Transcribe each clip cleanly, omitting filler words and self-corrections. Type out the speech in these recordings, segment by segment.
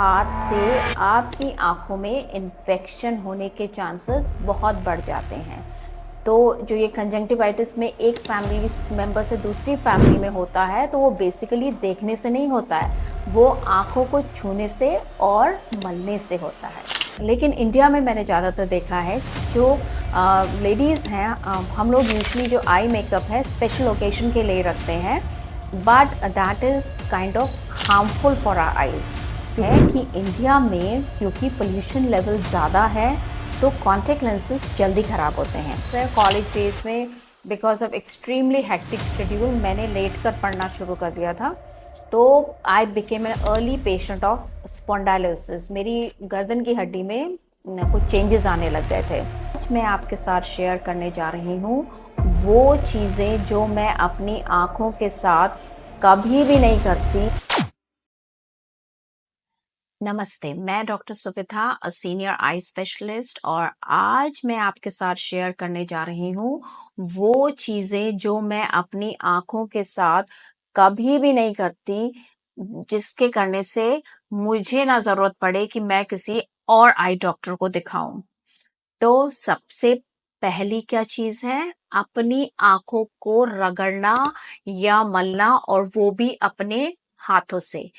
हाथ से आपकी आँखों में इन्फेक्शन होने के चांसेस बहुत बढ़ जाते हैं। तो जो ये कंजंक्टिवाइटिस में एक फैमिली मेंबर से दूसरी फैमिली में होता है, तो वो बेसिकली देखने से नहीं होता है, वो आँखों को छूने से और मलने से होता है। लेकिन इंडिया में मैंने ज़्यादातर देखा है जो लेडीज़ हैं, हम लोग यूजुअली जो आई मेकअप है स्पेशल ओकेजन के लिए रखते हैं, but that is kind of harmful for our eyes. है कि इंडिया में क्योंकि पोल्यूशन लेवल ज़्यादा है तो कॉन्टैक्ट लेंसेज जल्दी ख़राब होते हैं। सर कॉलेज डेज में because of extremely hectic schedule मैंने लेट कर पढ़ना शुरू कर दिया था, तो I became an early patient of spondylosis. मेरी गर्दन की हड्डी में कुछ चेंजेस आने लग गए थे। आज मैं आपके साथ शेयर करने जा रही हूँ वो चीज़ें जो मैं अपनी आँखों के साथ कभी भी नहीं करती। नमस्ते, मैं डॉक्टर सुविधा, सीनियर आई स्पेशलिस्ट, और आज मैं आपके साथ शेयर करने जा रही हूँ वो चीज़ें जो मैं अपनी आँखों के साथ कभी भी नहीं करती, जिसके करने से मुझे ना ज़रूरत पड़े कि मैं किसी और आई डॉक्टर को दिखाऊं। तो सबसे पहली क्या चीज़ है? अपनी आँखों को रगड़ना या मलना, और वो भी अपने हाथों से।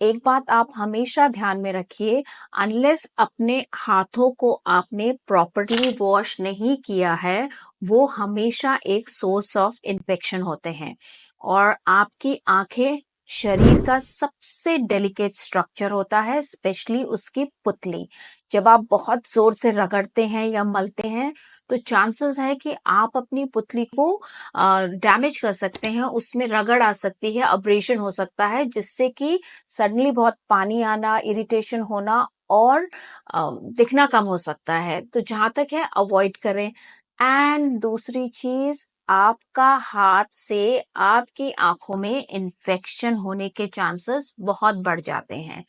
एक बात आप हमेशा ध्यान में रखिए, अनलेस अपने हाथों को आपने प्रॉपर्ली वॉश नहीं किया है, वो हमेशा एक सोर्स ऑफ इन्फेक्शन होते हैं। और आपकी आंखें शरीर का सबसे डेलिकेट स्ट्रक्चर होता है, स्पेशली उसकी पुतली। जब आप बहुत जोर से रगड़ते हैं या मलते हैं तो चांसेस है कि आप अपनी पुतली को डैमेज कर सकते हैं, उसमें रगड़ आ सकती है, अब्रेशन हो सकता है, जिससे कि सडनली बहुत पानी आना, इरिटेशन होना और दिखना कम हो सकता है। तो जहां तक है अवॉइड करें। एंड दूसरी चीज, आपका हाथ से आपकी आंखों में इन्फेक्शन होने के चांसेस बहुत बढ़ जाते हैं।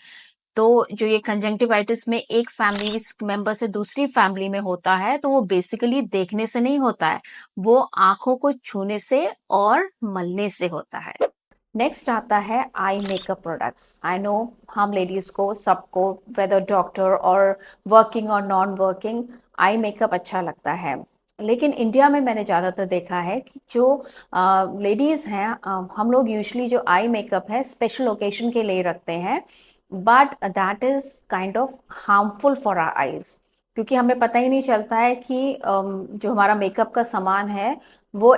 तो जो ये कंजंक्टिवाइटिस में एक फैमिली मेंबर से दूसरी फैमिली में होता है, तो वो बेसिकली देखने से नहीं होता है, वो आंखों को छूने से और मलने से होता है। नेक्स्ट आता है eye makeup products. I know हम लेडीज़ को सबको, वेदर डॉक्टर और वर्किंग और नॉन वर्किंग, आई मेकअप अच्छा लगता है। लेकिन इंडिया में मैंने ज़्यादातर देखा है कि जो लेडीज़ हैं, हम लोग यूजुअली जो आई मेकअप है स्पेशल ओकेजन के लिए रखते हैं, but that is kind of harmful for our eyes. क्योंकि हमें पता ही नहीं चलता है कि जो हमारा मेकअप का सामान है वो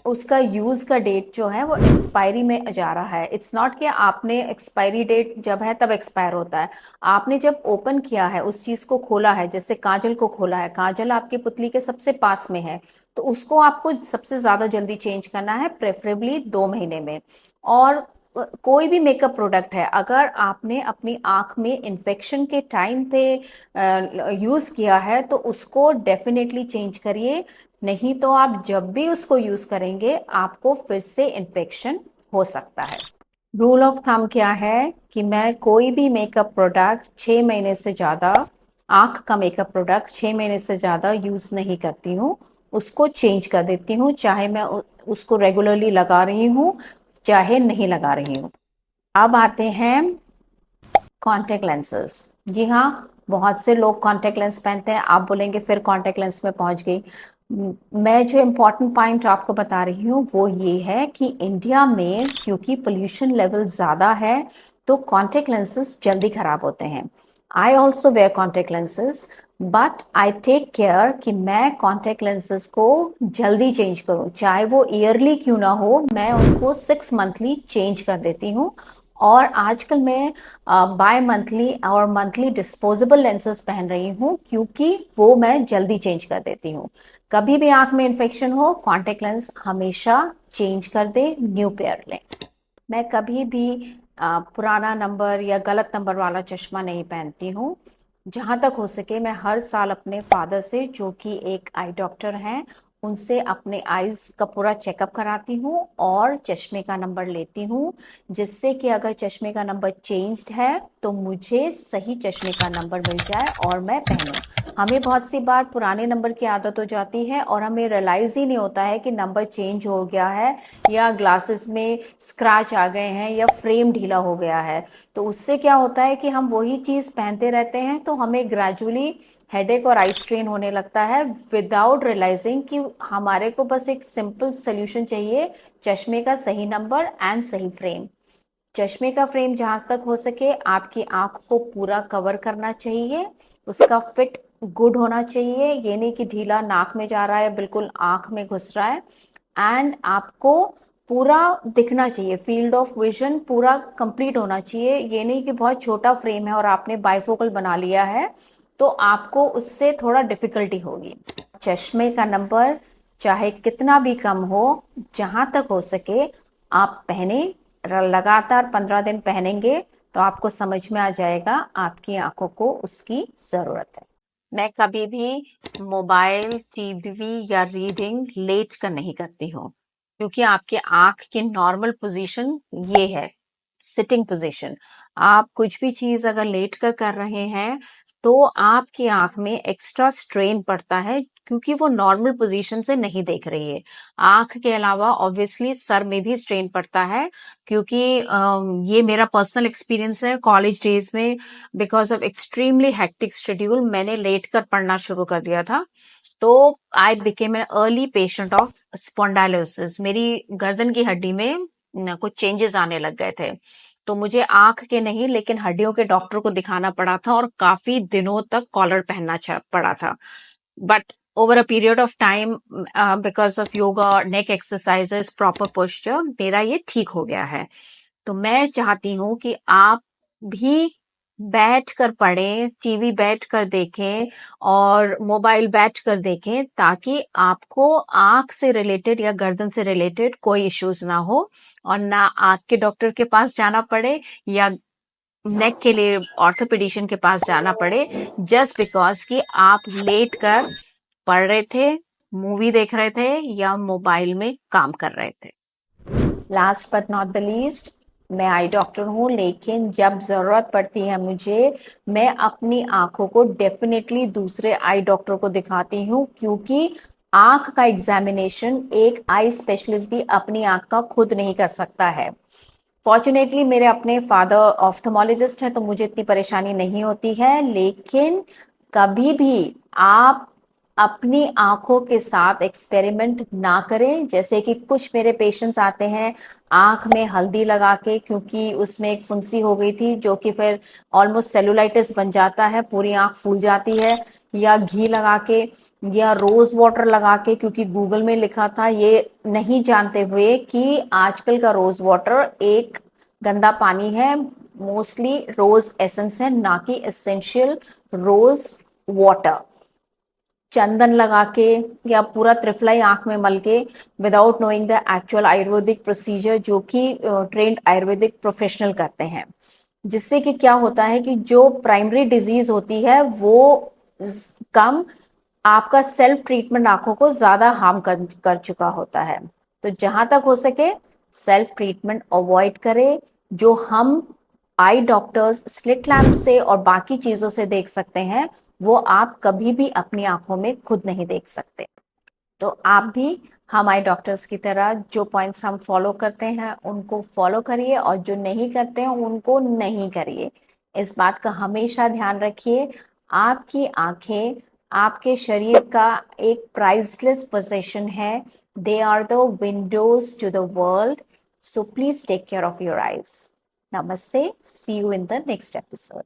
उसका यूज़ का डेट जो है वो एक्सपायरी में जा रहा है। इट्स नॉट कि आपने एक्सपायरी डेट जब है तब एक्सपायर होता है, आपने जब ओपन किया है, उस चीज़ को खोला है, जैसे काजल को खोला है, काजल आपकी पुतली के सबसे पास में है, तो उसको आपको सबसे ज़्यादा जल्दी चेंज करना है, प्रेफरेबली 2 महीने में। और कोई भी मेकअप प्रोडक्ट है, अगर आपने अपनी आँख में इन्फेक्शन के टाइम पे यूज़ किया है तो उसको डेफिनेटली चेंज करिए, नहीं तो आप जब भी उसको यूज़ करेंगे आपको फिर से इन्फेक्शन हो सकता है। रूल ऑफ थंब क्या है कि मैं कोई भी मेकअप प्रोडक्ट 6 महीने से ज़्यादा, आँख का मेकअप प्रोडक्ट 6 महीने से ज़्यादा यूज़ नहीं करती हूँ, उसको चेंज कर देती हूँ, चाहे मैं उसको रेगुलरली लगा रही हूँ चाहे नहीं लगा रही हूँ। अब आते हैं कॉन्टेक्ट लेंसेज। जी हाँ, बहुत से लोग कॉन्टेक्ट लेंस पहनते हैं, आप बोलेंगे फिर कॉन्टेक्ट लेंस में पहुंच गई। मैं जो इम्पोर्टेंट पॉइंट आपको बता रही हूँ वो ये है कि इंडिया में क्योंकि पोल्यूशन लेवल ज़्यादा है तो कॉन्टेक्ट लेंसेज जल्दी ख़राब होते हैं। I also wear contact lenses, but I take care कि मैं कॉन्टेक्ट लेंसेज को जल्दी चेंज करूँ, चाहे वो ईयरली क्यों ना हो, मैं उनको 6 मंथली चेंज कर देती हूँ। और आजकल मैं बाय मंथली और मंथली डिस्पोजेबल लेंसेज पहन रही हूँ, क्योंकि वो मैं जल्दी चेंज कर देती हूँ। कभी भी आंख में इन्फेक्शन हो, कॉन्टेक्ट लेंस हमेशा चेंज कर दे, न्यू पेयर लें। मैं कभी भी पुराना नंबर या गलत नंबर वाला चश्मा नहीं पहनती हूँ। जहाँ तक हो सके मैं हर साल अपने फादर से, जो कि एक आई डॉक्टर हैं, उनसे अपने आईज का पूरा चेकअप कराती हूँ और चश्मे का नंबर लेती हूँ, जिससे कि अगर चश्मे का नंबर चेंज्ड है तो मुझे सही चश्मे का नंबर मिल जाए और मैं पहनूं। हमें बहुत सी बार पुराने नंबर की आदत हो जाती है और हमें रियलाइज ही नहीं होता है कि नंबर चेंज हो गया है या ग्लासेस में स्क्रैच आ गए हैं या फ्रेम ढीला हो गया है। तो उससे क्या होता है कि हम वही चीज़ पहनते रहते हैं, तो हमें ग्रेजुअली हेडेक और आई स्ट्रेन होने लगता है विदाउट रियलाइजिंग कि हमारे को बस एक सिंपल सोल्यूशन चाहिए, चश्मे का सही नंबर एंड सही फ्रेम। चश्मे का फ्रेम जहां तक हो सके आपकी आंख को पूरा कवर करना चाहिए, उसका फिट गुड होना चाहिए, ये नहीं कि ढीला नाक में जा रहा है बिल्कुल आंख में घुस रहा है। एंड आपको पूरा दिखना चाहिए, फील्ड ऑफ विजन पूरा कंप्लीट होना चाहिए, ये नहीं कि बहुत छोटा फ्रेम है और आपने बाइफोकल बना लिया है तो आपको उससे थोड़ा डिफिकल्टी होगी। चश्मे का नंबर चाहे कितना भी कम हो, जहां तक हो सके आप पहने, लगातार 15 दिन पहनेंगे तो आपको समझ में आ जाएगा आपकी आंखों को उसकी जरूरत है। मैं कभी भी मोबाइल, टीवी या रीडिंग लेट कर नहीं करती हूँ, क्योंकि आपके आंख की नॉर्मल पोजीशन ये है, सिटिंग पोजीशन। आप कुछ भी चीज अगर लेट कर रहे हैं तो आपकी आंख में एक्स्ट्रा स्ट्रेन पड़ता है, क्योंकि वो नॉर्मल पोजीशन से नहीं देख रही है। आंख के अलावा ऑब्वियसली सर में भी स्ट्रेन पड़ता है, क्योंकि ये मेरा पर्सनल एक्सपीरियंस है। कॉलेज डेज में because of extremely hectic schedule मैंने लेट कर पढ़ना शुरू कर दिया था, तो I became an early patient of spondylosis. मेरी गर्दन की हड्डी में कुछ चेंजेस आने लग गए थे, तो मुझे आंख के नहीं लेकिन हड्डियों के डॉक्टर को दिखाना पड़ा था और काफी दिनों तक कॉलर पहनना पड़ा था। But over a period of time, because of yoga, neck exercises, proper posture, मेरा ये ठीक हो गया है। तो मैं चाहती हूँ कि आप भी बैठ कर पढ़ें, टीवी बैठ कर देखें और मोबाइल बैठ कर देखें, ताकि आपको आंख से रिलेटेड या गर्दन से रिलेटेड कोई इश्यूज ना हो और ना आंख के डॉक्टर के पास जाना पड़े या नेक के लिए ऑर्थोपेडिशियन के पास जाना पड़े, जस्ट बिकॉज कि आप लेट कर पढ़ रहे थे, मूवी देख रहे थे या मोबाइल में काम कर रहे थे। Last but not the least, मैं आई डॉक्टर हूँ, लेकिन जब जरूरत पड़ती है मुझे, मैं अपनी आंखों को डेफिनेटली दूसरे आई डॉक्टर को दिखाती हूँ, क्योंकि आंख का एग्जामिनेशन एक आई स्पेशलिस्ट भी अपनी आंख का खुद नहीं कर सकता है। फॉर्चुनेटली मेरे अपने फादर ऑफ्थेमोलॉजिस्ट हैं तो मुझे इतनी परेशानी नहीं होती है, लेकिन कभी भी आप अपनी आंखों के साथ एक्सपेरिमेंट ना करें। जैसे कि कुछ मेरे पेशेंट्स आते हैं आंख में हल्दी लगा के, क्योंकि उसमें एक फुंसी हो गई थी जो कि फिर ऑलमोस्ट सेलुलाइटिस बन जाता है, पूरी आंख फूल जाती है, या घी लगा के या रोज वाटर लगा के, क्योंकि गूगल में लिखा था, ये नहीं जानते हुए कि आजकल का रोज वाटर एक गंदा पानी है, मोस्टली रोज एसेंस है, ना कि एसेंशियल रोज वाटर। चंदन लगा के या पूरा त्रिफलाई आंख में मल के, without knowing the actual Ayurvedic procedure जो कि ट्रेंड आयुर्वेदिक प्रोफेशनल करते हैं, जिससे कि क्या होता है कि जो प्राइमरी डिजीज होती है वो कम, आपका सेल्फ ट्रीटमेंट आंखों को ज्यादा हार्म कर चुका होता है। तो जहां तक हो सके सेल्फ ट्रीटमेंट अवॉइड करें। जो हम आई डॉक्टर्स स्लिट लैम्प से और बाकी चीजों से देख सकते हैं, वो आप कभी भी अपनी आंखों में खुद नहीं देख सकते। तो आप भी हम आई डॉक्टर्स की तरह जो पॉइंट्स हम फॉलो करते हैं उनको फॉलो करिए, और जो नहीं करते हैं उनको नहीं करिए। इस बात का हमेशा ध्यान रखिए, आपकी आंखें आपके शरीर का एक प्राइसलेस पोजीशन है। They are the windows to the world, so please take care of your eyes. नमस्ते, see you in the next episode.